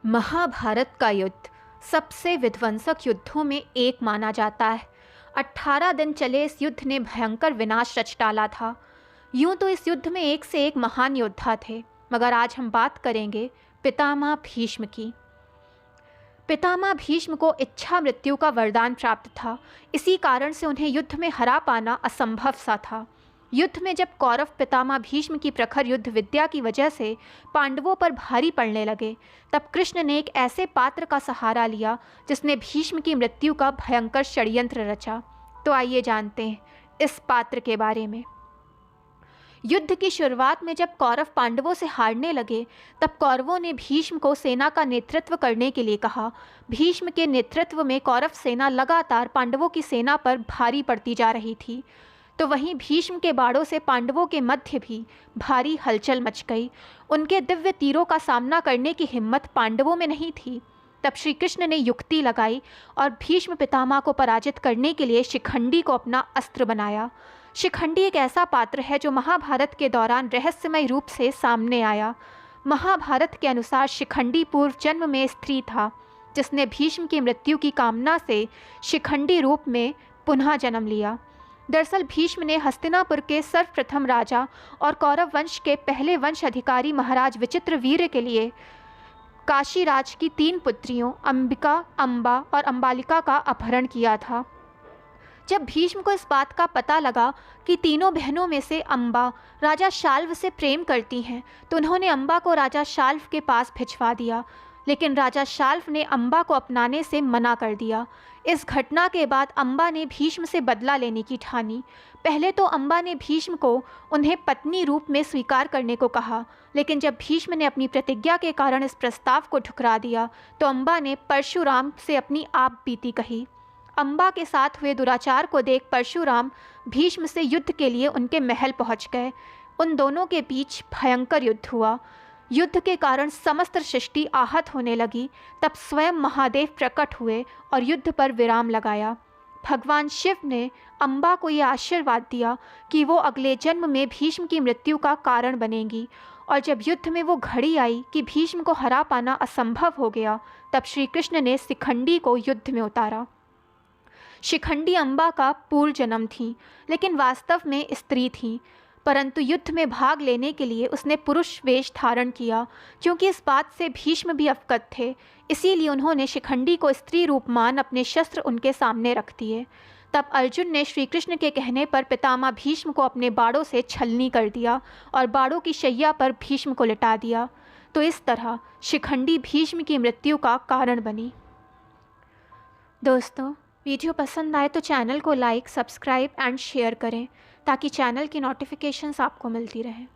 महाभारत का युद्ध सबसे विध्वंसक युद्धों में एक माना जाता है। 18 दिन चले इस युद्ध ने भयंकर विनाश रच डाला था। यूं तो इस युद्ध में एक से एक महान योद्धा थे, मगर आज हम बात करेंगे पितामह भीष्म की। पितामह भीष्म को इच्छा मृत्यु का वरदान प्राप्त था। इसी कारण से उन्हें युद्ध में हरा पाना असंभव सा था। युद्ध में जब कौरव पितामह भीष्म की प्रखर युद्ध विद्या की वजह से पांडवों पर भारी पड़ने लगे, तब कृष्ण ने एक ऐसे पात्र का सहारा लिया जिसने भीष्म की मृत्यु का भयंकर षड्यंत्र रचा। तो आइए जानते हैं इस पात्र के बारे में। युद्ध की शुरुआत में जब कौरव पांडवों से हारने लगे, तब कौरवों ने भीष्म को सेना का नेतृत्व करने के लिए कहा। भीष्म के नेतृत्व में कौरव सेना लगातार पांडवों की सेना पर भारी पड़ती जा रही थी। तो वहीं भीष्म के बाड़ों से पांडवों के मध्य भी भारी हलचल मच गई। उनके दिव्य तीरों का सामना करने की हिम्मत पांडवों में नहीं थी। तब श्री कृष्ण ने युक्ति लगाई और भीष्म पितामह को पराजित करने के लिए शिखंडी को अपना अस्त्र बनाया। शिखंडी एक ऐसा पात्र है जो महाभारत के दौरान रहस्यमय रूप से सामने आया। महाभारत के अनुसार शिखंडी पूर्व जन्म में स्त्री था, जिसने भीष्म की मृत्यु की कामना से शिखंडी रूप में पुनः जन्म लिया। दरअसल भीष्म ने हस्तिनापुर के सर्वप्रथम राजा और कौरव वंश के पहले वंश अधिकारी महाराज विचित्रवीर्य के लिए काशीराज की 3 पुत्रियों अंबिका, अंबा और अंबालिका का अपहरण किया था। जब भीष्म को इस बात का पता लगा कि तीनों बहनों में से अंबा राजा शाल्व से प्रेम करती हैं, तो उन्होंने अंबा को राजा शाल्व के पास भिजवा दिया। लेकिन राजा शाल्व ने अंबा को अपनाने से मना कर दिया। इस घटना के बाद अंबा ने भीष्म से बदला लेने की ठानी। पहले तो अंबा ने भीष्म को उन्हें पत्नी रूप में स्वीकार करने को कहा, लेकिन जब भीष्म ने अपनी प्रतिज्ञा के कारण इस प्रस्ताव को ठुकरा दिया, तो अंबा ने परशुराम से अपनी आप बीती कही। अंबा के साथ हुए दुराचार को देख परशुराम भीष्म से युद्ध के लिए उनके महल पहुंच गए। उन दोनों के बीच भयंकर युद्ध हुआ। युद्ध के कारण समस्त सृष्टि आहत होने लगी। तब स्वयं महादेव प्रकट हुए और युद्ध पर विराम लगाया। भगवान शिव ने अंबा को ये आशीर्वाद दिया कि वो अगले जन्म में भीष्म की मृत्यु का कारण बनेंगी। और जब युद्ध में वो घड़ी आई कि भीष्म को हरा पाना असंभव हो गया, तब श्री कृष्ण ने शिखंडी को युद्ध में उतारा। शिखंडी अंबा का पूर्व जन्म थी, लेकिन वास्तव में स्त्री थी, परंतु युद्ध में भाग लेने के लिए उसने पुरुष वेश धारण किया। क्योंकि इस बात से भीष्म भी अवगत थे, इसीलिए उन्होंने शिखंडी को स्त्री रूप मान अपने शस्त्र उनके सामने रख दिए। तब अर्जुन ने श्री कृष्ण के कहने पर पितामह भीष्म को अपने बाड़ों से छलनी कर दिया और बाड़ों की शैया पर भीष्म को लिटा दिया। तो इस तरह शिखंडी भीष्म की मृत्यु का कारण बनी। दोस्तों, वीडियो पसंद आए तो चैनल को लाइक, सब्सक्राइब एंड शेयर करें, ताकि चैनल की नोटिफिकेशंस आपको मिलती रहें।